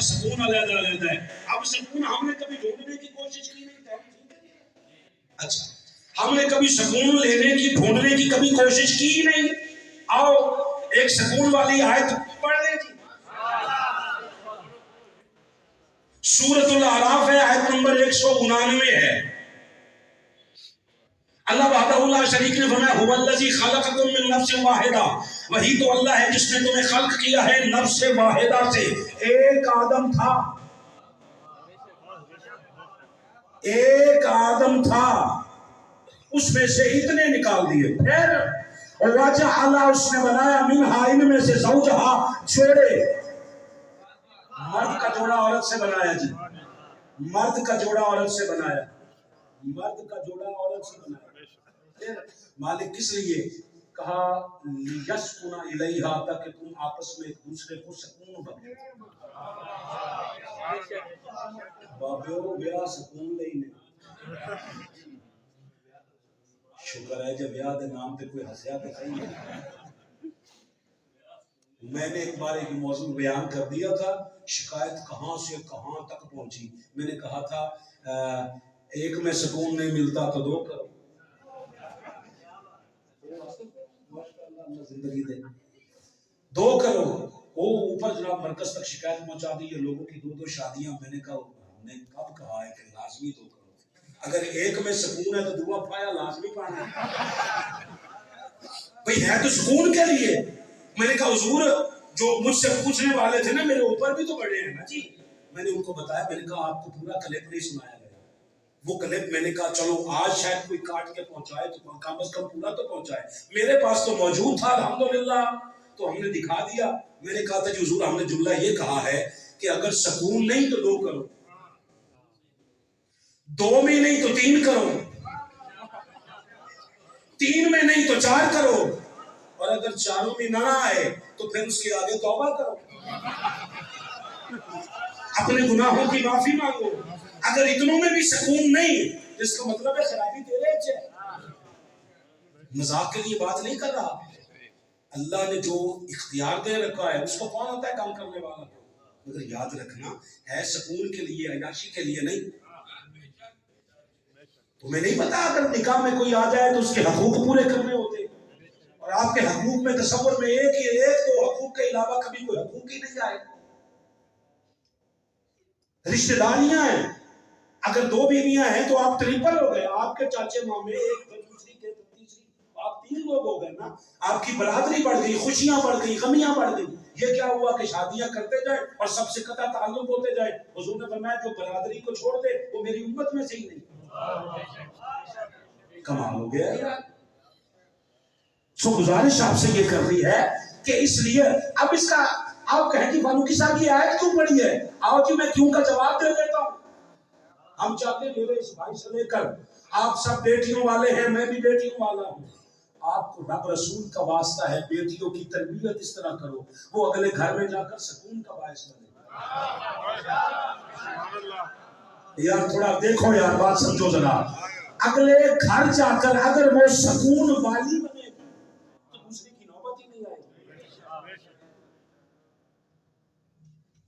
سکون علیحدہ علیحدہ ہے. اب سکون ہم نے کبھی ڈھونڈنے کی کوشش کی نہیں. اچھا ہم نے کبھی سکون لینے کی ڈھونڈنے کی کبھی کوشش کی ہی نہیں. آؤ ایک سکون والی آیت پڑھ لیں جی. سورۃ الاعراف ہے، آیت نمبر 199 ہے. اللہ وحدہ لا شریک نے فرمایا هو الذی خلقکم من نفس واحدہ، وہی تو اللہ ہے جس نے تمہیں خلق کیا ہے نفس واحدہ سے. ایک آدم تھا، ایک آدم تھا، اس میں سے اتنے نکال دیے. پھر وجعل، اس نے بنایا منہا، ان میں سے زوجہا، جوڑے. مرد کا جوڑا عورت سے بنایا جی، مرد کا جوڑا عورت سے بنایا، مرد کا جوڑا عورت سے بنایا. مالک کس لیے کہا؟ لیسکن الیہا، تاکہ تم آپس میں ایک دوسرے کو سکون بنے. بابیو بیاہ سکون لئی نہیں. شکر ہے جب بیاہ دے نام تے کوئی ہسیا تے صحیح. میں نے ایک بار ایک موضوع بیان کر دیا تھا، شکایت کہاں سے کہاں تک پہنچی. میں نے کہا تھا ایک میں سکون نہیں ملتا تو دو کرو. زندگی دے دو کرو. وہ اوپر جناب مرکز تک شکایت پہنچا دی ہے لوگوں کی 2 شادیاں. میں نے کہا ہم نے کب کہا ہے کہ لازمی دو کرو؟ اگر ایک میں سکون ہے تو دعا پایا لازمی پانا ہے. بھئی ہے تو سکون کے لیے. میں نے کہا حضور جو مجھ سے پوچھنے والے تھے نا میرے اوپر بھی تو بڑے ہیں نا جی. میں نے ان کو بتایا، میں نے کہا آپ کو پورا کلپ نہیں سنایا گیا. وہ کلپ میں نے کہا چلو آج شاید کوئی کاٹ کے پہنچائے تو کم از کم پورا تو پہنچائے. میرے پاس تو موجود تھا الحمدللہ، تو ہم نے دکھا دیا. میں نے کہا تھا کہ حضور ہم نے جملہ یہ کہا ہے کہ اگر سکون نہیں تو 2 کرو، 2 میں نہیں تو 3 کرو، 3 میں نہیں تو 4 کرو، اور اگر 4 میں نہ آئے تو پھر اس کے آگے توبہ کرو، اپنے گناہوں کی معافی مانگو. اگر اتنوں میں بھی سکون نہیں تو اس کا مطلب ہے خرابی تیرے اچھے. مذاق کے لیے بات نہیں کر رہا. اللہ نے جو اختیار دے رکھا ہے اس کو کون ہوتا ہے کام کرنے والا. مگر یاد رکھنا ہے سکون کے لیے، عیاشی کے لیے نہیں. تمہیں نہیں پتا اگر نکاح میں کوئی آ جائے تو اس کے حقوق پورے کرنے ہوتے، اور آپ کے حقوق میں تصور میں ایک 2 حقوق کے علاوہ کبھی کوئی حقوق ہی نہیں آئے. رشتہ داریاں ہیں، اگر 2 بیویاں ہیں تو آپ 3 ہو گئے. آپ کے چاچے مامے ایک دوسری کے تیسری، آپ 3 لوگ ہو گئے نا. آپ کی برادری بڑھ گئی، خوشیاں بڑھ گئی، غمیاں بڑھ گئی. یہ کیا ہوا کہ شادیاں کرتے جائیں اور سب سے قطع تعلق ہوتے جائیں. حضور نے فرمایا جو برادری کو چھوڑ دے وہ میری امت میں سے ہی نہیں. کمال ہو گیا یار. سو گزارش آپ سے یہ کر رہی ہے کہ اس لیے اب اس کا آپ کہیں کہ فاروقی صاحب یہ آیت کیوں پڑھی ہے؟ آؤ جی میں کیوں کا جواب دے دیتا ہوں. ہم چاہتے ہیں میرے اس بھائی سے لے کر آپ سب بیٹیوں والے ہیں، میں بھی بیٹیوں والا ہوں. آپ کو رب رسول کا واسطہ ہے بیٹیوں کی تربیت اس طرح کرو وہ اگلے گھر میں جا کر سکون کا باعث بنے. یار تھوڑا دیکھو یار، بات سمجھو ذرا. اگلے گھر جا کر اگر وہ سکون والی بنے تو دوسری کی نوبت ہی نہیں آئے.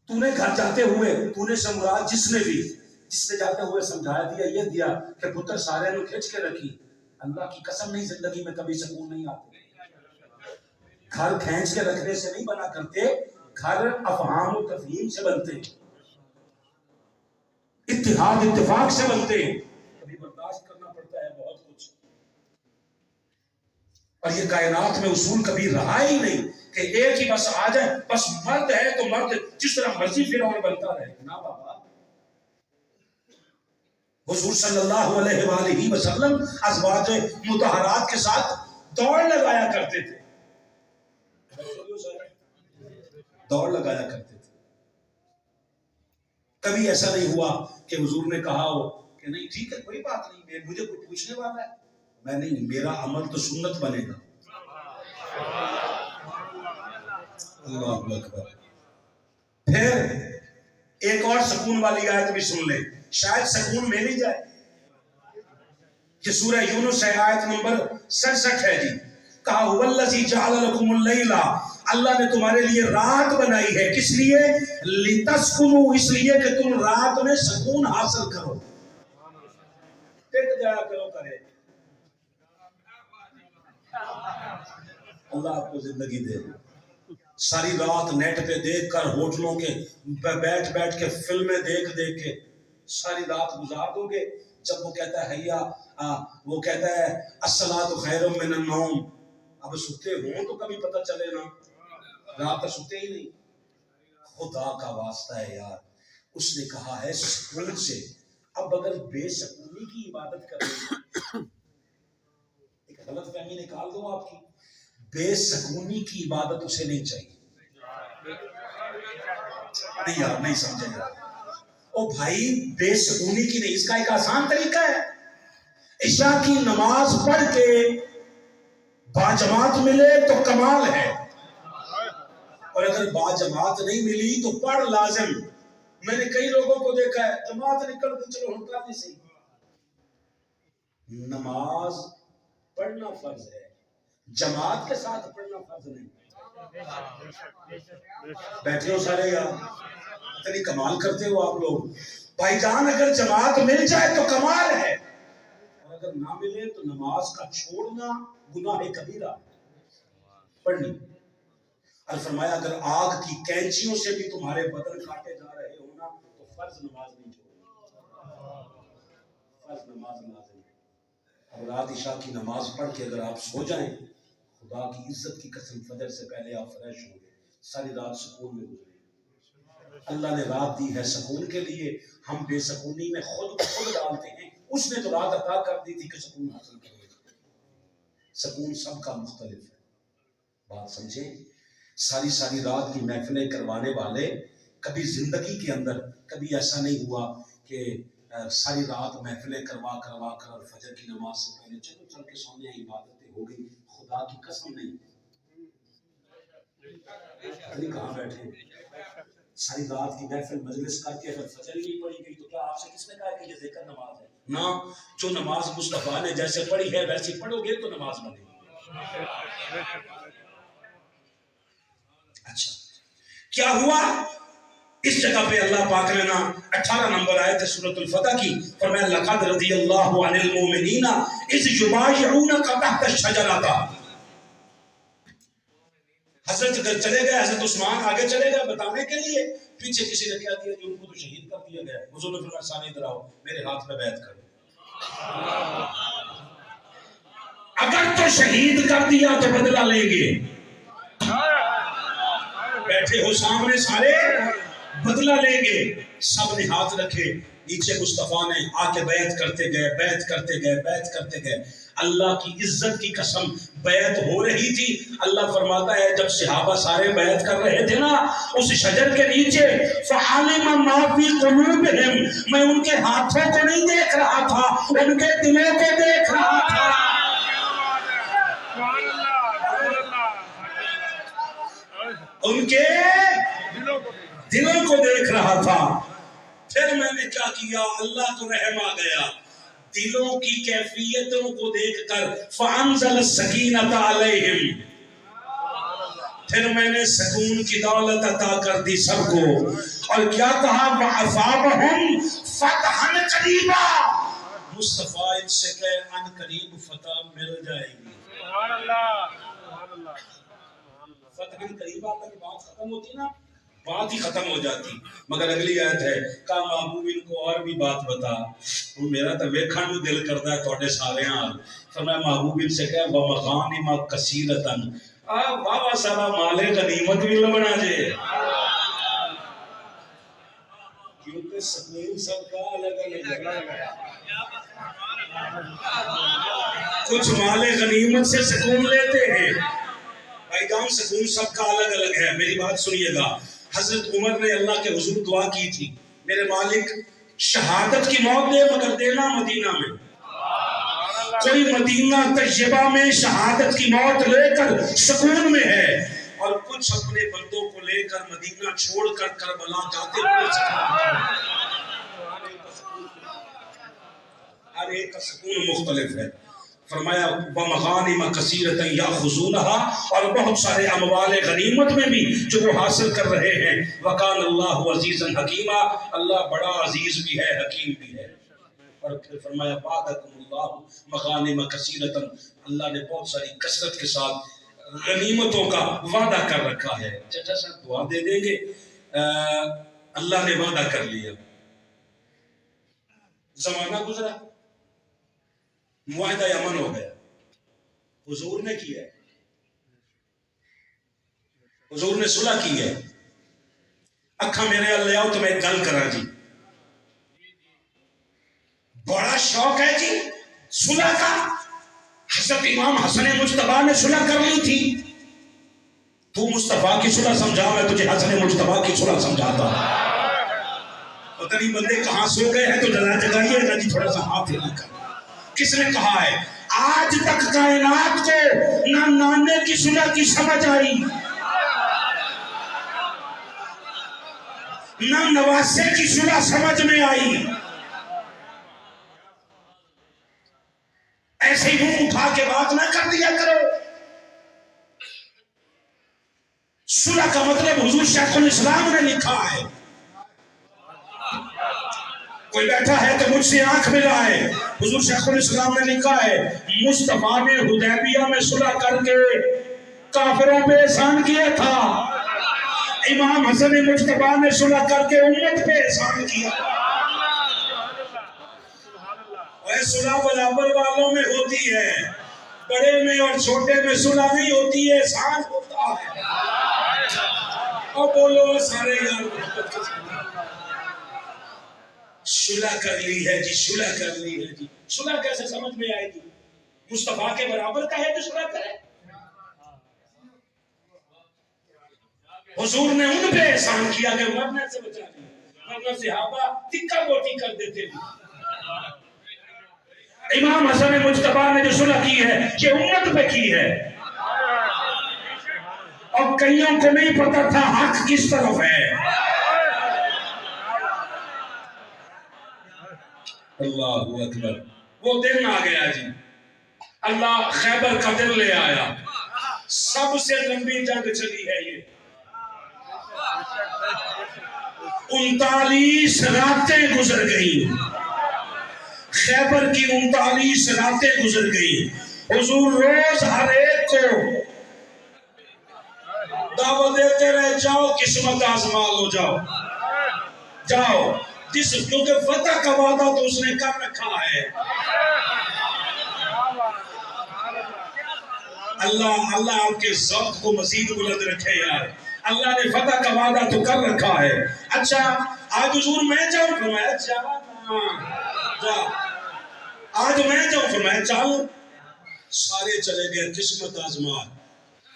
تو نے گھر جاتے ہوئے تو نے سمراد جس نے جاتے ہوئے سمجھایا دیا یہ دیا کہ پتر سارے نے کھینچ کے رکھی. اللہ کی قسم نہیں زندگی میں کبھی سکون نہیں آتے. گھر کھینچ کے رکھنے سے نہیں بنا کرتے، گھر افہام و تفہیم سے بنتے، اتحاد اتفاق سے بنتے. کبھی برداشت کرنا پڑتا ہے بہت کچھ. اور یہ کائنات میں اصول کبھی رہا ہی نہیں کہ ایک ہی بس آ جائے، بس مرد ہے تو مرد جس طرح مرضی فرعون بنتا رہے. نا بابا، حضور صلی اللہ علیہ وآلہ وسلم ازواج مطہرات کے ساتھ دوڑ لگایا کرتے تھے، دوڑ لگایا کرتے تھے. کبھی ایسا نہیں ہوا کہ حضور نے کہا ہو کہ نہیں ٹھیک ہے کوئی بات نہیں، مجھے کوئی پوچھنے والا ہے، میں نہیں، میرا عمل تو سنت بنے گا. اللہ اکبر. پھر ایک اور سکون والی آیت بھی سن لیں، شاید سکون میں نہیں جائے. یہ سورہ یونس ہے، آیت نمبر 67 ہے جی. کہا هو الذی جعل لکم اللیل، اللہ نے تمہارے لیے رات بنائی ہے، کس لیے؟ لِتَسْكُنُوا، اس لیے کہ تم رات میں سکون حاصل کرو، ٹک جایا کرو کرے۔ اللہ آپ کو زندگی دے، ساری رات نیٹ پہ دیکھ کر، ہوٹلوں کے بیٹھ بیٹھ کے، فلمیں دیکھ دیکھ کے ساری رات گزار دو گے، جب وہ کہتا ہے حیا، وہ کہتا ہے الصلاۃ خیر من النوم، اب سوتے ہوں تو کبھی پتہ چلے نا، رات تک سوتے ہی نہیں۔ خدا کا واسطہ ہے یار، اس نے کہا ہے سکون سے۔ اب اگر بے سکونی کی عبادت کریں، ایک غلط فہمی نکال دو آپ کی، بے سکونی کی عبادت اسے نہیں چاہیے۔ نہیں یار، نہیں سمجھے گا، او بھائی بے سکونی کی نہیں، اس کا ایک آسان طریقہ ہے، عشاء کی نماز پڑھ کے باجماعت ملے تو کمال ہے، اور اگر باجماعت نہیں ملی تو پڑھ لازم۔ میں نے کئی لوگوں کو دیکھا ہے جماعت نکل کے چلو ہم کر نہیں صحیح، نماز پڑھنا فرض ہے، جماعت کے ساتھ پڑھنا فرض نہیں۔ بیٹھے ہو سارے یار، اتنی کمال کرتے ہو آپ لوگ۔ بھائی جان اگر جماعت مل جائے تو کمال ہے، اور اگر نہ ملے تو نماز کا چھوڑنا گناہ کبیرہ پڑھنی۔ اور فرمایا اگر آگ کی کینچیوں سے بھی تمہارے بدن کاٹے جا رہے ہو نا تو فرض نماز نہیں چھوڑنا، فرض نماز لازم ہے۔ اب رات عشاء کی نماز پڑھ کے اگر آپ سو جائیں، خدا کی عزت کی قسم فجر سے پہلے آپ فریش ہوں گے، ساری رات سکون میں گزرے۔ اللہ نے رات دی ہے سکون کے لیے، ہم بے سکونی میں خود ڈالتے ہیں۔ اس نے تو رات عطا کر دی تھی کہ سکون حاصل کرے۔ سکون سب کا مختلف ہے، بات سمجھیں۔ ساری رات کی محفلیں کروانے والے، کبھی زندگی کے اندر کبھی ایسا نہیں ہوا کہ ساری رات محفلیں کروا کر اور فجر کی نماز سے پہلے چلو چل کے سونے ہیں، عبادتیں ہو گئی، خدا کی قسم نہیں۔ کہاں بیٹھے ساری رات کی محفل مجلس کر کے اگر فجر نہیں پڑھی گئی تو کیا آپ سے کس نے کہا کہ یہ ذکر نماز ہے؟ نہ، جو نماز مصطفیٰ نے جیسے پڑھی ہے ویسی پڑھو گے تو نماز بنے گی۔ اچھا کیا ہوا؟ اس جگہ پہ اللہ پاک نے نا 18 نمبر آیت ہے سورۃ الفتح کی، فرمایا لقد رضی اللہ عن المؤمنین اذ یبایعونک تحت الشجرۃ۔ حضرت چلے گئے، حضرت عثمان آگے چلے گئے بتانے کے لیے، پیچھے کسی نے کہہ دیا کہ ان کو تو شہید کر دیا گیا۔ حضور نے فرمایا سارے ادھر آؤ، میرے ہاتھ پہ بیعت کرو۔ اگر تو شہید کر دیا تو بدلہ لیں گے، بیٹھے ہو سامنے سارے، بدلہ لیں گے۔ سب نے ہاتھ رکھے، نیچے مصطفیٰ نے آ کے بیعت کرتے گئے، بیعت کرتے گئے، بیعت کرتے گئے۔ اللہ کی عزت کی قسم بیعت ہو رہی تھی۔ اللہ فرماتا ہے جب صحابہ سارے بیعت کر رہے تھے نا اس شجر کے نیچے، فَعَلِمَ مَا فِي قُلُوبِهِمْ، میں ان کے ہاتھوں کو نہیں دیکھ رہا تھا، ان کے دلوں کو دیکھ رہا تھا۔ ان کے دلوں کو دیکھ رہا تھا۔ پھر میں نے کیا کیا؟ اللہ کو رحم آ گیا، دلوں کی کیفیتوں کو دیکھ کر فَأَنزَلَ السَّكِينَةَ عَلَيْهِمْ، پھر میں نے سکون کی دولت عطا کر دی سب کو، اور کیا کہا؟ وَأَصَابَهُمْ فَتْحًا قَرِيبًا، مصطفیٰ ان سے کہ ان قریب فتح مل جائے گی۔ فتح قریبا تک بات ختم ہوتی نا، بات ہی ختم ہو جاتی، مگر اگلی آیت ہے کہ محبوب ان کو اور بھی بات بتا، میرا تو ویکھن نوں دل کردا ہے تواڈے سارے حال۔ فرمایا محبوب ان سے کہ وَمَغَانِمَ كَثِيرَةً، واہ سارا مال غنیمت بھی لبنا جے، کیونکہ سکون سب کا الگ الگ ہے۔ کچھ مال غنیمت سے سکون لیتے ہیں، بھائی جان سکون سب کا الگ الگ ہے۔ میری بات سنیے گا، حضرت عمر نے اللہ کے حضور دعا کی تھی، میرے مالک شہادت کی موت دے مگر دینا مدینہ میں۔ کوئی مدینہ طیبہ میں شہادت کی موت لے کر سکون میں ہے، اور کچھ اپنے بندوں کو لے کر مدینہ چھوڑ کر کربلا جاتے ہوئے ہر ایک کا سکون مختلف ہے۔ فرمایا وَمَغَانِمَ كَثِيرَةً يَأْخُذُونَهَا، اور بہت سارے اموال غنیمت میں بھی جو وہ حاصل کر رہے ہیں. وَكَانَ اللَّهُ عَزِيزًا حَكِيمًا، اللہ بڑا عزیز بھی ہے، حکیم بھی ہے. اور پھر فرمایا وَعَدَكُمُ اللَّهُ مَغَانِمَ كَثِيرَةً، اللہ نے بہت ساری کثرت کے ساتھ غنیمتوں کا وعدہ کر رکھا ہے. چچا صاحب دعا دے دیں گے، اللہ نے وعدہ کر لیا. زمانہ گزرا، معاہدہ امن ہو گیا، حضور نے کیا ہے، حضور نے صلح کی ہے. اکھا میرے اللہ آؤ تو میں ایک گل کرا جی، بڑا شوق ہے جی صلح کا. حضرت امام حسن مجتبیٰ نے صلح کر لی تھی. تو مصطفیٰ کی صلح سمجھا، میں تجھے حسن مجتبیٰ کی صلح سمجھاتا. پتہ نہیں بندے کہاں سو گئے ہیں تو جلا جگائیے گا جی، تھوڑا سا ہاتھ ہلا کر. کس نے کہا ہے آج تک کائنات کو نہ نانے کی صلح کی سمجھ آئی، نہ نواسے کی صلح سمجھ میں آئی؟ ایسے ہی منہ اٹھا کے بات نہ کر دیا کرو. صلح کا مطلب حضور شیخ الاسلام نے لکھا ہے. کوئی بیٹھا ہے تو مجھ سے آنکھ ملائے. حضور شیخ الاسلام نے لکھا ہے مصطفیٰ نے حدیبیہ میں صلح کر کے کافروں پہ احسان کیا تھا، امام حسن مجتبیٰ نے صلح کر کے امت پہ احسان کیا. اور صلح برابر والوں میں ہوتی ہے، بڑے میں اور چھوٹے میں صلح نہیں ہوتی ہے، احسان ہوتا ہے. اور بولو سارے یار صلح کر لی ہے جی، صلح کر لی ہے جی. صلح کیسے سمجھ میں آئے گی؟ مصطفیٰ کے برابر کا ہے جو صلح کرے. حضور نے ان پہ احسان کیا کہ مرنے سے بچا لیا، ورنہ صحابہ تکا بوٹی کر دیتے تھے. امام حسن مجتبیٰ نے جو صلح کی ہے یہ امت پہ کی ہے، اور کئیوں کو نہیں پتا تھا حق کس طرف ہے. اللہ اکبر. وہ دن آ گیا جی، اللہ خیبر کا دن لے آیا. سب سے لمبی جنگ چلی ہے یہ، 39 راتیں گزر گئی. خیبر کی 39 راتیں گزر گئی. حضور روز ہر ایک کو دعوت دیتے رہے، جاؤ قسمت آزما لو، جاؤ جاؤ. کیونکہ فتح کا وعدہ تو اس نے کر رکھا ہے. اللہ آپ کے ذوق کو مزید بلند رکھے یار. اللہ نے فتح کا وعدہ تو کر رکھا ہے. اچھا آج حضور میں جاؤں، فرمایا جا. آج میں جاؤں، فرمایا چل. سارے چلے گئے قسمت آزما.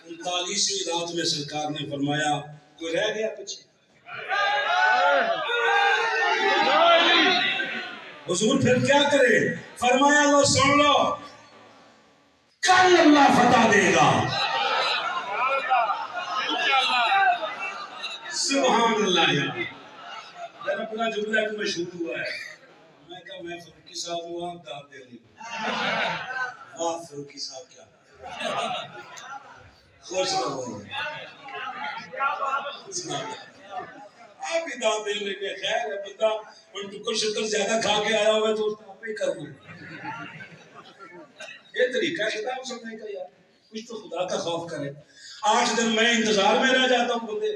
39ویں رات میں سرکار نے فرمایا کوئی رہ گیا پیچھے؟ حضور پھر کیا کرے؟ فرمایا لو سن لو، کل اللہ فتح دے گا. سبحان اللہ. یار میرا اپنا جملہ ایک مشہور ہوا ہے، میں کہا میں فروکی صاحب ہوں، آپ داد دے رہی. واہ فروکی صاحب کیا خوش رہو، آپ ہی داد دے لیں گے. خیر ہے، بندہ ان ٹکر شکر زیادہ کھا کے آیا ہوئے تو آپ ہی کر لیں. یہ طریقہ ہے خطاب سننے کا. یار کچھ تو خدا کا خوف کرے. 8 دن میں انتظار میں رہ جاتا ہوں بندے.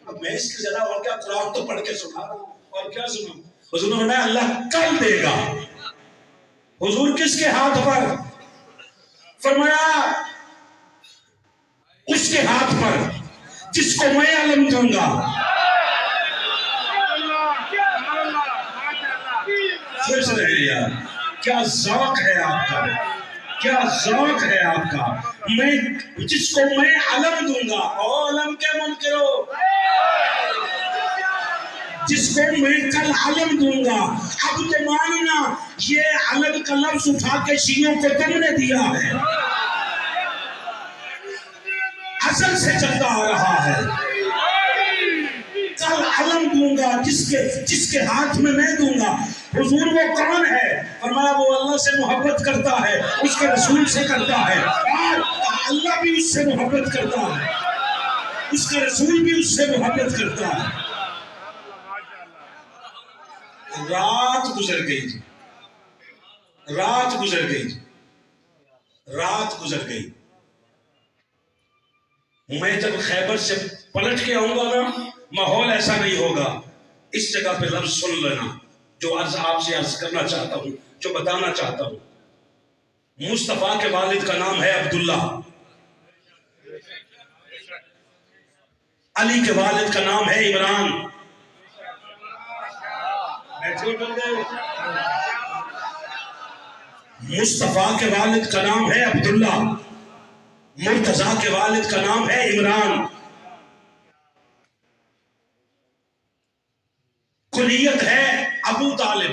اب میں اس کی زیادہ اور کیا قرآن تو پڑھ کے سنا رہا ہوں، اور کیا سنوں. حضور نے فرمایا اللہ کل دے گا. حضور کس کے ہاتھ پر؟ فرمایا اس کے ہاتھ پر جس کو میں علم دوں گا. خوش رہے یار. کیا ذوق ہے آپ کا، کیا ذوق ہے آپ کا. میں جس کو میں علم دوں گا، او علم کے منکرو، جس کو میں کل علم دوں گا. اب تو ماننا یہ علم کا لفظ اٹھا کے شیعوں کو تم نے دیا ہے، اصل سے چلتا آ رہا ہے. کل علم دوں گا جس کے ہاتھ میں دوں گا. حضور وہ کون ہے؟ فرمایا وہ اللہ سے محبت کرتا ہے، اس کے رسول سے کرتا ہے، اور اللہ بھی اس سے محبت کرتا ہے، اس کا رسول بھی اس سے محبت کرتا ہے۔ رات گزر گئی جی، رات گزر گئی، رات گزر گئی۔ میں جب خیبر سے پلٹ کے آؤں گا نا، ماحول ایسا نہیں ہوگا۔ اس جگہ پہ لفظ سن لینا جو آپ سے عرض کرنا چاہتا ہوں، جو بتانا چاہتا ہوں۔ مصطفیٰ کے والد کا نام ہے عبداللہ، علی کے والد کا نام ہے عمران۔ مصطفیٰ کے والد کا نام ہے عبداللہ، مرتضیٰ کے والد کا نام ہے عمران۔ کلیت ہے ابو طالب۔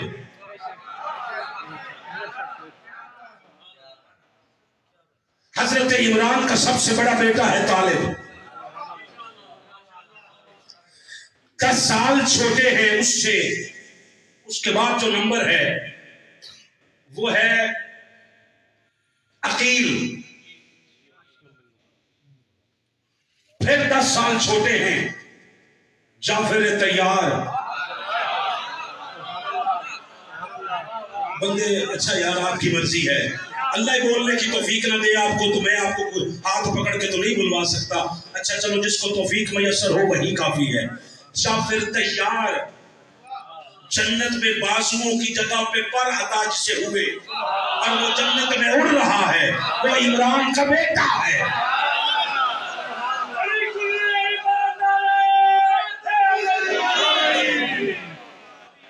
حضرت عمران کا سب سے بڑا بیٹا ہے طالب، 10 سال چھوٹے ہیں اس سے۔ اس کے بعد جو نمبر ہے وہ ہے عقیل، پھر 10 سال چھوٹے ہیں جعفر طیار۔ بندے اچھا یار آپ کی مرضی ہے، اللہ بولنے کی توفیق نہ دے آپ کو تو میں آپ کو ہاتھ پکڑ کے تو نہیں بلوا سکتا۔ اچھا چلو جس کو توفیق میسر ہو وہی کافی ہے۔ جعفر طیار جنت میں بازوؤں کی جگہ پہ پر عطا جسے ہوئے اور وہ جنت میں اڑ رہا ہے، وہ عمران کا بیٹا ہے۔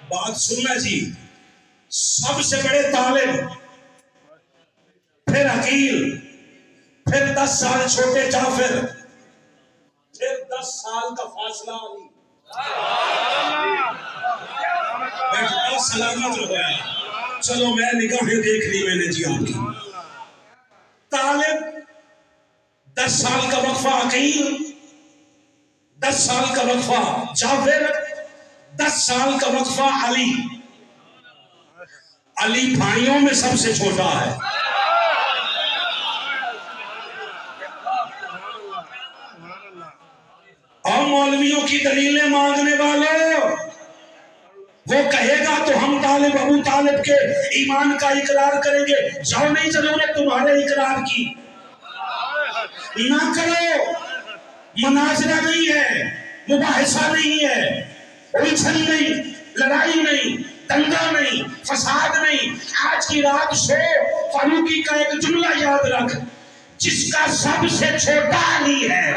بات سننا جی، سب سے بڑے طالب، پھر عقیل، پھر 10 سال چھوٹے جعفر، پھر 10 سال کا فاصلہ علی۔ سلامت ہو گیا، چلو میں نگاہیں دیکھ لی میں نے جی آپ کی۔ طالب 10 سال کا وقفہ عقیل، 10 سال کا وقفہ جعفر، 10 سال کا وقفہ علی۔ علی بھائیوں میں سب سے چھوٹا ہے۔ اور مولویوں کی دلیلیں مانگنے والوں، وہ کہے گا تو ہم طالب ابو طالب کے ایمان کا اقرار کریں گے۔ جاؤ نہیں ضرورت تمہارے اقرار کی، نہ کرو، مناظرہ نہیں ہے، مباحثہ نہیں ہے، الجھن نہیں، لڑائی نہیں، دنگا نہیں، فساد نہیں۔ آج کی رات سو، فاروقی کا ایک جملہ یاد رکھ، جس کا سب سے چھوٹا علی ہے،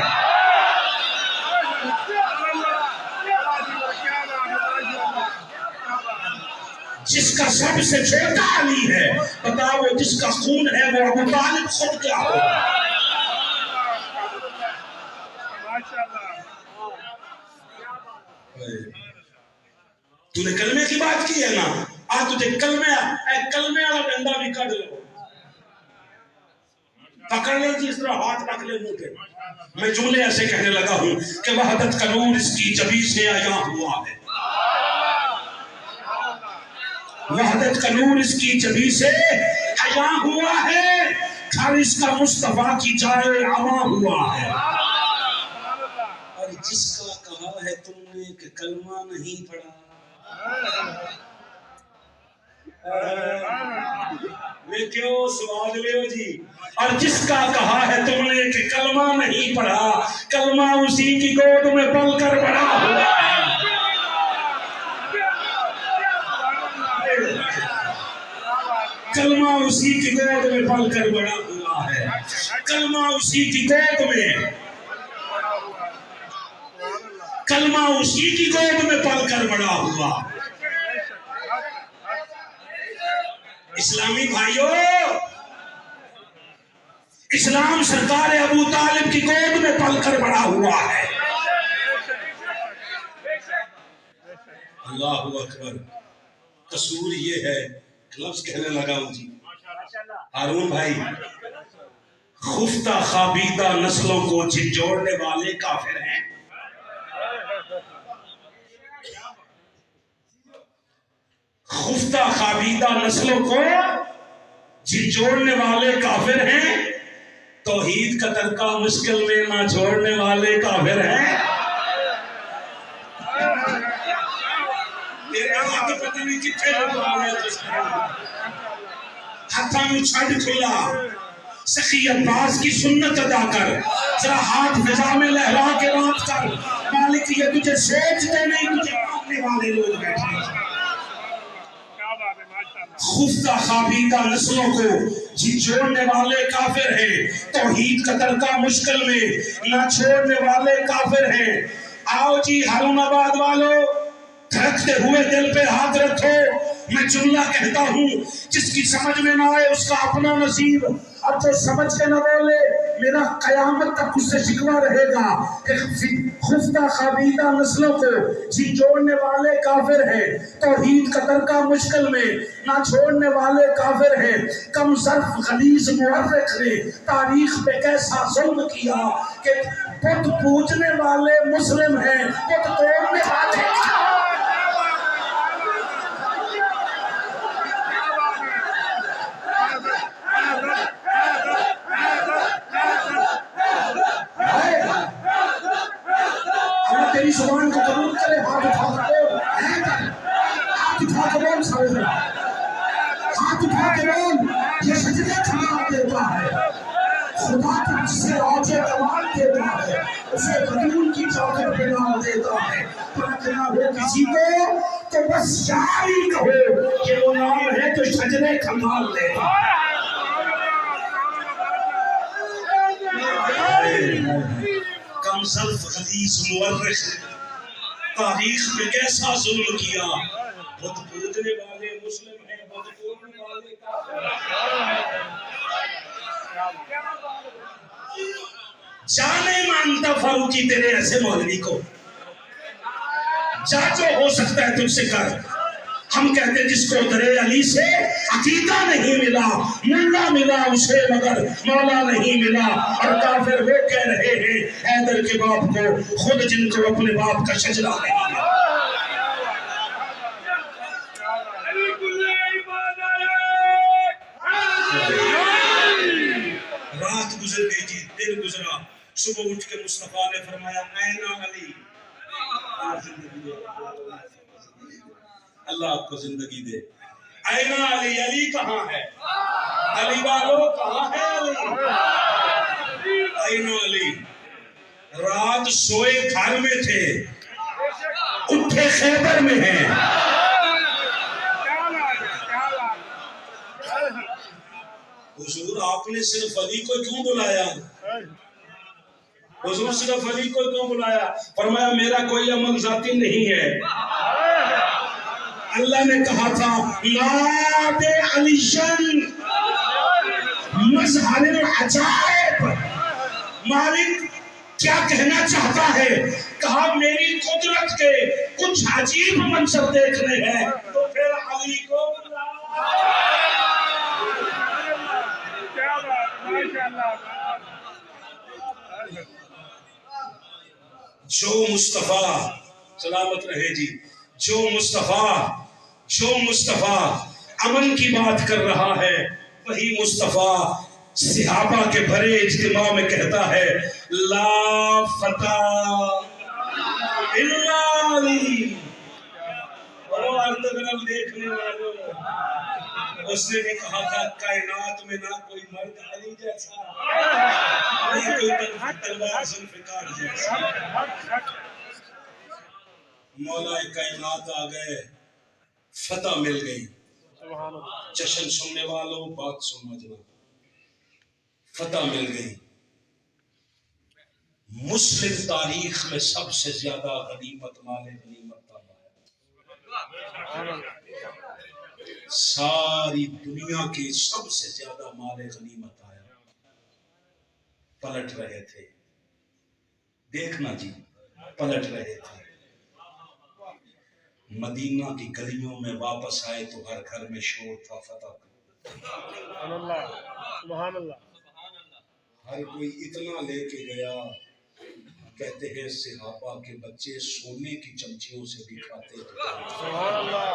جس کا سب سے چھوٹا علی ہے، بتاؤ جس کا خون ہے وہ ابو طالب خود کیا ہو۔ تو نے کلمے کی بات کی ہے نا، آج تجھے کلمے والا ڈنڈا بھی کر لو، پکڑ لے جی، اس طرح ہاتھ رکھ لے منہ پہ۔ میں جملے ایسے کہنے لگا ہوں کہ وحدت کا نور اس کی جبیں سے عیاں ہوا ہے، وحدت کا نور اس کی جبیں سے عیاں ہوا ہے، گھر اس کا مصطفیٰ کی جائے عواں ہوا ہے۔ اور جس کا کہا ہے تم نے کہ کلمہ نہیں پڑھا، میں کیوں سوال لے ہو جی، اور جس کا کہا ہے تم نے کہ کلمہ نہیں پڑھا، کلمہ اسی کی گود میں پل کر بڑا ہوا ہے۔ کلمہ اسی کی گود میں پل کر بڑا ہوا ہے، کلمہ اسی کی گود میں، کلمہ اسی کی گود میں پل کر بڑا ہوا۔ اسلامی بھائیوں، اسلام سرکار ابو طالب کی گود میں پل کر بڑا ہوا ہے۔ اللہ اکبر۔ قصور یہ ہے، لفظ کہنے لگا ہوں جی، ہارون بھائی، خفتہ خوابیدہ نسلوں کو جھنجھوڑنے والے کافر ہیں۔ خفتہ خوابیدہ نسلوں کو جھنجھوڑنے والے کافر ہیں، توحید کا ترکہ مشکل میں نہ چھوڑنے والے کافر ہیں۔ پتہ نہیں کتنے لوگ ہاتھاں نوں چھڈ کھلا سخی عباس کی سنت ادا کر، ذرا ہاتھ فضا میں لہرا کے رات کر، مالک یہ تجھے سوچتے نہیں، تجھے ماننے والے لوگ بیٹھے۔ خفتہ خوابیدہ نسلوں کو جھنجھوڑنے والے کافر ہیں، توحید کا ترکہ مشکل میں نہ چھوڑنے والے کافر ہیں۔ آؤ جی ہارون آباد والو، دھڑکتے ہوئے دل پہ ہاتھ رکھو۔ میں جملہ کہتا ہوں، جس کی سمجھ میں نہ آئے اس کا اپنا نصیب، اب جو سمجھ کے نہ بولے میرا قیامت تک اس سے شکوہ رہے گا کہ خفتہ خوابیدہ نسلوں کو جھنجھوڑنے والے کافر ہیں، توحید کا ترکہ مشکل میں نہ چھوڑنے والے کافر ہیں۔ کم ظرف غلیظ مورخ نے تاریخ پہ کیسا ظلم کیا کہ بت پوجنے والے مسلم ہیں، بت توڑنے والے تیری زبان کو قبول کرے۔ ہاتھ اٹھا کے بول، ہاتھ اٹھا کے بول، ہاتھ اٹھا کے بول، یہ سجدے کمال دیتا ہے، خدا تجھ سے راجے کمال دیتا ہے، اسے قدیم کی چاکر بلال دیتا ہے۔ پرکھنا ہو کسی کو تو بس شاعری کہو کہ وہ نام ہے تو سجدے کمال دیتا ہے۔ کم ظرف غلیظ مورخ تاریخ میں کیسا ظلم کیا، بت پوجنے والے مسلم ہیں، بت توڑنے والے کافر ہیں۔ جانے مانتا فاروقی تیرے ایسے مولوی کو، جا جو ہو سکتا ہے تجھ سے کر۔ ہم کہتے جس کو در علی سے عقیدہ نہیں ملا، ملا ملا اسے مگر مولا نہیں ملا۔ اور کافر وہ کہہ رہے ہیں حیدر کے باپ کو، خود جن کو اپنے باپ کا شجرہ نہیں ملا۔ رات گزر گئی جی، دن گزرا، صبح اٹھ کے مصطفیٰ نے فرمایا اینا علی، اللہ آپ کو زندگی دے۔ اینا علی، علی کہاں ہے؟ علی والو کہاں ہے علی؟ اینا علی، رات سوئے گھر میں تھے، اٹھے خیبر میں ہیں۔ حضور آپ نے صرف علی کو کیوں بلایا؟ حضور صرف علی کو کیوں بلایا؟ فرمایا میرا کوئی عمل ذاتی نہیں ہے، اللہ نے کہا تھا ناد علیشن مظہر العجائب، مالک کیا کہنا چاہتا ہے؟ کہا میری قدرت کے کچھ عجیب منظر دیکھنے ہیں، تو پھر علی کو بلا۔ جو مصطفیٰ سلامت رہے جی، جو مصطفیٰ امن کی بات کر رہا ہے، وہی مصطفیٰ صحابہ کے بھرے اجتماع میں کہتا ہے لا فتح الا علی۔ اور اردگرل دیکھنے والوں، اس نے بھی کہا تھا کائنات میں نہ کوئی مرد علی جیسا، نہ کوئی تلوار ذوالفقار جیسا۔ مولا کائنات آ گئے، فتح مل گئی۔ جشن سننے والوں بات سمجھنا، فتح مل گئی۔ مسلم تاریخ میں سب سے زیادہ غنیمت مال غنیمت آیا، ساری دنیا کی سب سے زیادہ مال غنیمت آیا۔ پلٹ رہے تھے، دیکھنا جی، پلٹ رہے تھے۔ مدینہ کی گلیوں میں واپس آئے تو ہر گھر میں شور تھا فتح کا۔ سبحان اللہ۔ ہر کوئی اتنا لے کے گیا، کہتے ہیں صحابہ کے بچے سونے کی چمچیوں سے بھی کھاتے تھے۔ سبحان اللہ۔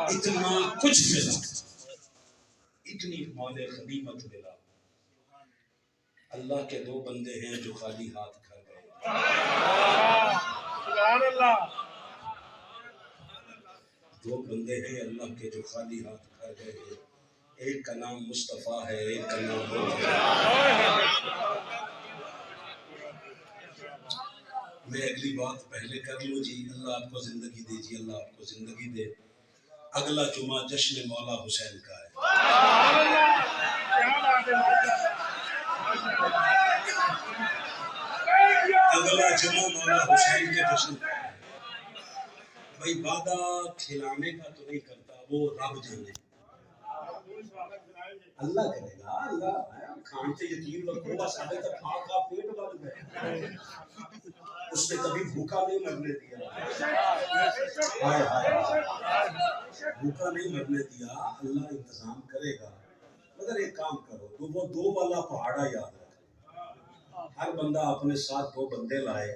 اتنا کچھ ملا، اتنی مال غنیمت ملا. اللہ کے دو بندے ہیں جو خالی ہاتھ گھر گئے. سبحان اللہ. دو بندے ہیں اللہ کے جو خالی ہاتھ گھر گئے ہیں. ایک کا نام مصطفیٰ ہے، ایک کا نام میں اگلی بات پہلے کر لوں جی. اللہ آپ کو زندگی دے جی، اللہ آپ کو زندگی دے. اگلا جمعہ جشن مولا حسین کا ہے. اگلا جمعہ مولا حسین کے جشن کا ہے. بھائی وعدہ کھلانے کا تو نہیں کرتا، وہ رب جانے. اللہ کرے گا. اللہ کھان سے یقین رکھو گا، سارے تک کھا کھا پیٹ بھر گئے. اس نے کبھی بھوکا نہیں مرنے دیا. ہائے ہائے، بھوکا نہیں مرنے دیا. اللہ انتظام کرے گا. مگر ایک کام کرو، وہ دو والا پہاڑا یاد رکھو. ہر بندہ اپنے ساتھ دو بندے لائے.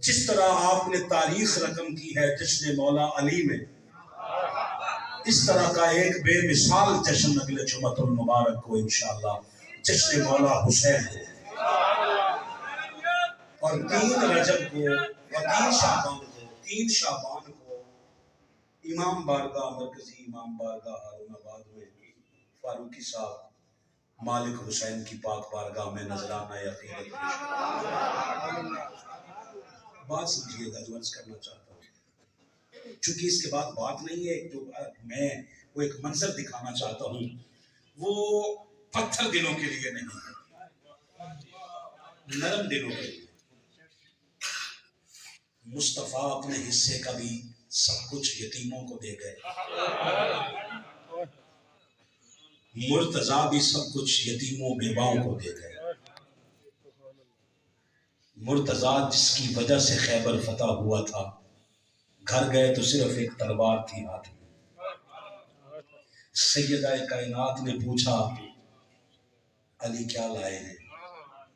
جس طرح آپ نے تاریخ رقم کی ہے جشن مولا علی میں، اس طرح کا ایک بے مثال جشن اگلے جمعۃ المبارک کو انشاءاللہ جشن مولا حسین ہے. اور 3 رجب کو اور 3 شعبان کو امام بارگاہ مرکزی امام بارگاہ ہارون آباد میں فاروقی صاحب مالک حسین کی پاک بارگاہ میں نذرانہ عقیدت پیش کریں. بات سمجھیے گا جو عرض کرنا چاہتا ہوں، چونکہ اس کے بعد بات نہیں ہے. جو میں وہ ایک منظر دکھانا چاہتا ہوں، وہ پتھر دلوں کے لیے نہیں ہے، نرم دلوں کے لیے. مصطفیٰ اپنے حصے کا بھی سب کچھ یتیموں کو دے گئے. مرتضیٰ بھی سب کچھ یتیموں بیواؤں کو دے گئے. مرتضیٰ جس کی وجہ سے خیبر فتح ہوا تھا، گھر گئے تو صرف ایک تلوار تھی ہاتھ میں. سیدہ کائنات نے پوچھا علی کیا لائے ہیں؟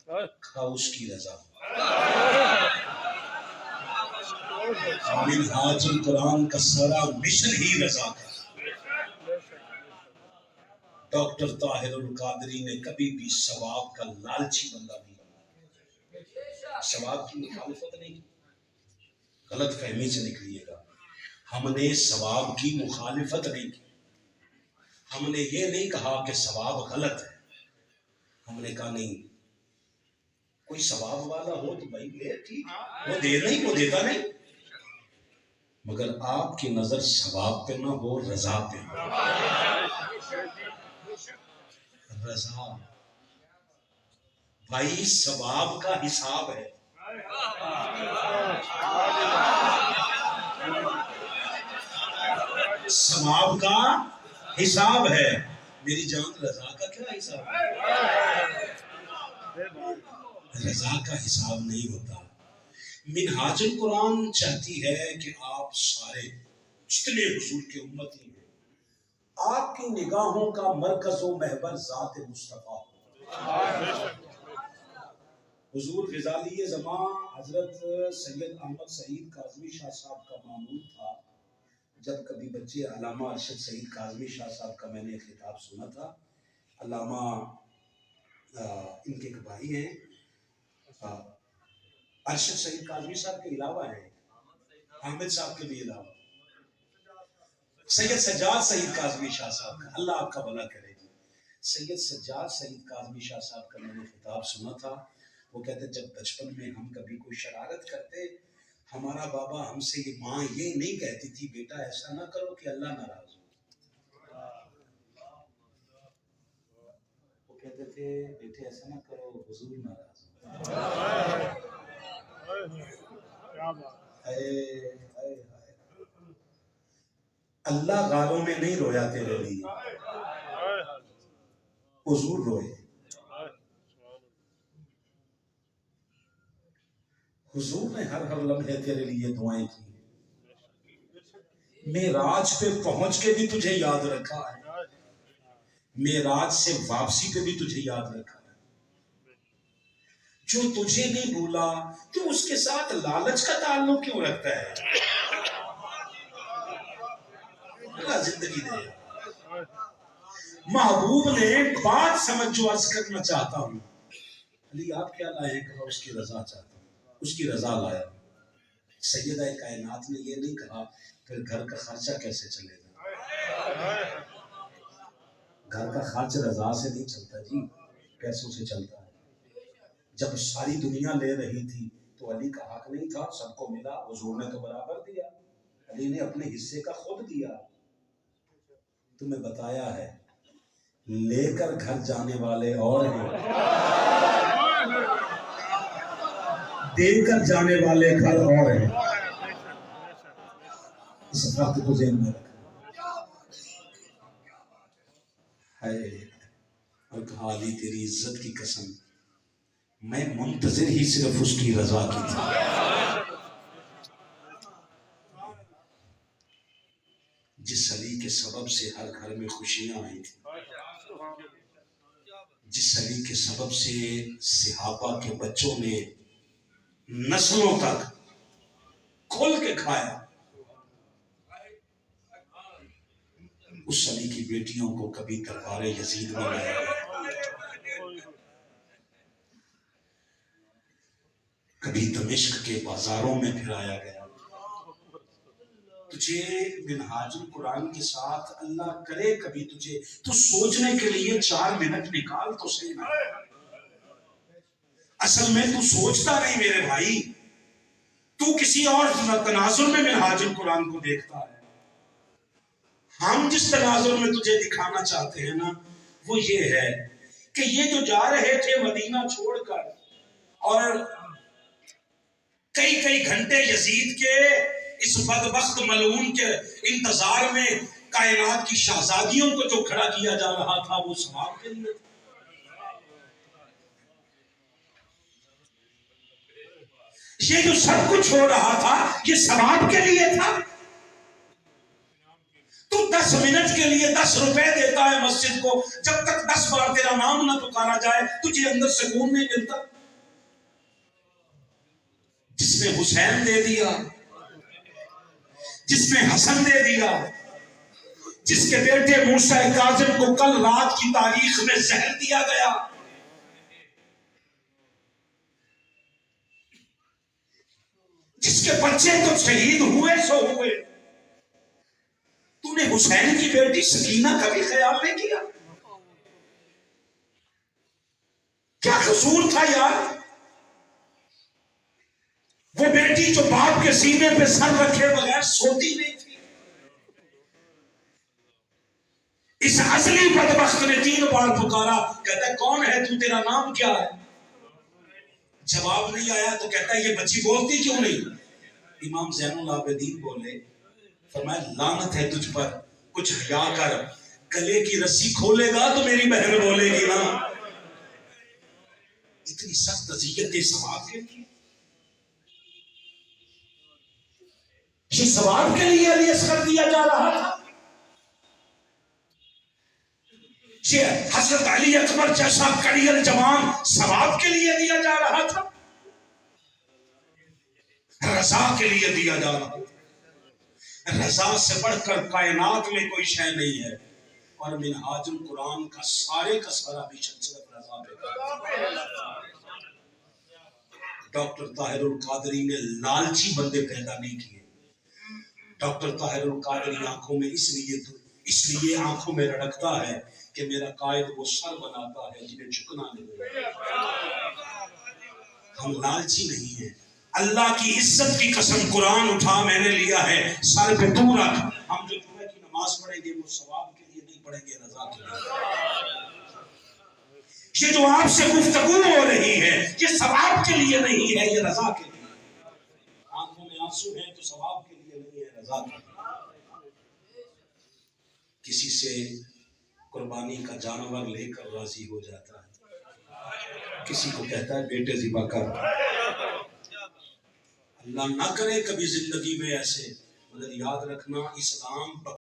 کہا اس کی رضا. منہاج القرآن کا سارا مشن ہی رضا کا. ڈاکٹر طاہر القادری نے کبھی بھی ثواب کا لالچی بندہ نہیں بنا، ثواب کی مخالفت نہیں کی. غلط فہمی سے نکلیے گا، ہم نے ثواب کی مخالفت نہیں کی. ہم نے یہ نہیں کہا کہ ثواب غلط ہے. ہم نے کہا نہیں، کوئی ثواب والا ہو تو بھائی لے، ٹھیک، وہ دے نہیں، وہ دیتا نہیں، مگر آپ کی نظر ثواب پہ نہ ہو، رضا پہ ہو. رضا بھائی ثواب کا حساب ہے. ثواب کا حساب ہے. میری جان رضا کا کیا حساب ہے؟ رضا کا حساب نہیں ہوتا. منہاج القرآن چاہتی ہے کہ آپ سارے جتنے حضور کے امتی ہیں، آپ کی نگاہوں کا مرکز و محور ذات مصطفیٰ. حضور غزالی زمان حضرت سید احمد سعید کاظمی شاہ صاحب کا معمول تھا. جب کبھی بچے علامہ ارشد سعید کاظمی شاہ صاحب کا میں نے خطاب سنا تھا. علامہ ان کے ایک بھائی ہیں، ارشد سعید کاظمی صاحب کے علاوہ ہیں، حامد صاحب کے بھی علاوہ سید سجاد سعید کاظمی شاہ صاحب کا، اللہ آپ کا بھلا کرے گی. سید سجاد سعید کاظمی شاہ صاحب کا میں نے خطاب سنا تھا. وہ کہتے جب بچپن میں ہم کبھی کوئی شرارت کرتے، ہمارا بابا ہم سے یہ ماں یہ نہیں کہتی تھی بیٹا ایسا نہ کرو کہ اللہ ناراض ہو. وہ کہتے تھے بیٹے ایسا نہ کرو حضور ناراض ہو. اللہ غاروں میں نہیں رویا تیرے لیے، حضور روئے. حضور نے ہر لمحے تیرے لیے دعائیں کی. معراج پہ پہنچ کے بھی تجھے یاد رکھا ہے، معراج سے واپسی پہ بھی تجھے یاد رکھا ہے. جو تجھے نہیں بھولا تو اس کے ساتھ لالچ کا تعلق کیوں رکھتا ہے؟ اللہ زندگی دے. محبوب نے بات سمجھ جو عرض کرنا چاہتا ہوں. علی آپ کیا لائے ہیں؟ کہا اس کی رضا چاہتا ہوں. اس کی رضا لایا. سیدہ کائنات نے یہ نہیں کہا پھر گھر کا خرچہ کیسے چلے گا. گھر کا خرچ رضا سے نہیں چلتا جی، پیسوں سے چلتا ہے. جب ساری دنیا لے رہی تھی تو علی کا حق نہیں تھا، سب کو ملا، حضور نے تو برابر دیا. علی نے اپنے حصے کا خود دیا. تمہیں بتایا ہے لے کر گھر جانے والے اور ہیں، دے کر جانے والے گھر اور ہیں. اس بات کو ذہن میں رکھنا ہے. اور کہا علی تیری عزت کی قسم میں منتظر ہی صرف اس کی رضا کی تھی. جس علی کے سبب سے ہر گھر میں خوشیاں آئی تھی، جس علی کے سبب سے صحابہ کے بچوں نے نسلوں تک کھل کے کھایا، اس علی کی بیٹیوں کو کبھی دربار یزید میں لایا گیا، کبھی دمشق کے بازاروں میں پھرایا گیا. تجھے منہاج القرآن کے ساتھ اللہ کرے کبھی تجھے تو سوچنے کے لیے 4 منٹ نکال تو صحیح نہ. اصل میں تو سوچتا نہیں میرے بھائی، تو کسی اور تناظر میں منہاج القرآن کو دیکھتا ہے. ہم جس تناظر میں تجھے دکھانا چاہتے ہیں نا وہ یہ ہے کہ یہ جو جا رہے تھے مدینہ چھوڑ کر اور کئی کئی گھنٹے یزید کے اس بدبخت ملعون کے انتظار میں کائنات کی شہزادیوں کو جو کھڑا کیا جا رہا تھا وہ ثواب کے لیے. یہ جو سب کچھ ہو رہا تھا یہ ثواب کے لیے تھا. تو 10 منٹ کے لیے 10 روپے دیتا ہے مسجد کو، جب تک 10 بار تیرا نام نہ پکارا جائے تجھے اندر سکون نہیں ملتا. جس نے حسین دے دیا، جس نے حسن دے دیا، جس کے بیٹے موسیٰ کاظم کو کل رات کی تاریخ میں زہر دیا گیا، جس کے بچے تو شہید ہوئے سو ہوئے، تو نے حسین کی بیٹی سکینہ کا بھی خیال نہیں کیا؟ کیا قصور تھا یار؟ وہ بیٹی جو باپ کے سینے پہ سر رکھے بغیر سوتی نہیں تھی. اس اصلی بدبخت نے 3 بار پکارا، کہتا ہے کون ہے تو، تیرا نام کیا ہے؟ جواب نہیں آیا تو کہتا ہے یہ بچی بولتی کیوں نہیں؟ امام زین العابدین بولے، فرمایا لعنت ہے تجھ پر، کچھ حیا کر، گلے کی رسی کھولے گا تو میری بہن بولے گی نا. اتنی سخت اذیت ثواب کے لیے، یہ ثواب کے لیے علی اصغر دیا جا رہا تھا. یہ حضرت علی اکبر جیسا کڑیل جوان ثواب کے لیے دیا جا رہا تھا، رضا کے لیے دیا جا رہا تھا. رضا سے بڑھ کر کائنات میں کوئی شے نہیں ہے. اور منہاج القرآن کا سارے کا سارا مشن صرف رضا پہ. ڈاکٹر طاہر القادری نے لالچی بندے پیدا نہیں کیے. ڈاکٹر طاہر القادری آنکھوں میں اس لیے آنکھوں میں رڑکتا ہے کہ میرا قائد وہ سر بناتا ہے جنہیں جھکنا نہیں. ہم لالچی نہیں ہیں. اللہ کی عزت کی قسم قرآن اٹھا میں نے لیا ہے، سر پہ تو رکھ. ہم جو جمعہ کی نماز پڑھیں گے وہ ثواب کے لیے نہیں پڑھیں گے، رضا کے لیے. یہ جو آپ سے گفتگو ہو رہی ہے یہ ثواب کے لیے نہیں ہے، یہ رضا کے لیے. آنکھوں میں آنسو ہیں تو ثواب کے لیے نہیں ہے، رضا کے لیے. کسی سے قربانی کا جانور لے کر راضی ہو جاتا ہے، کسی کو کہتا ہے بیٹے ذبح کر. اللہ نہ کرے کبھی زندگی میں ایسے، مگر یاد رکھنا اسلام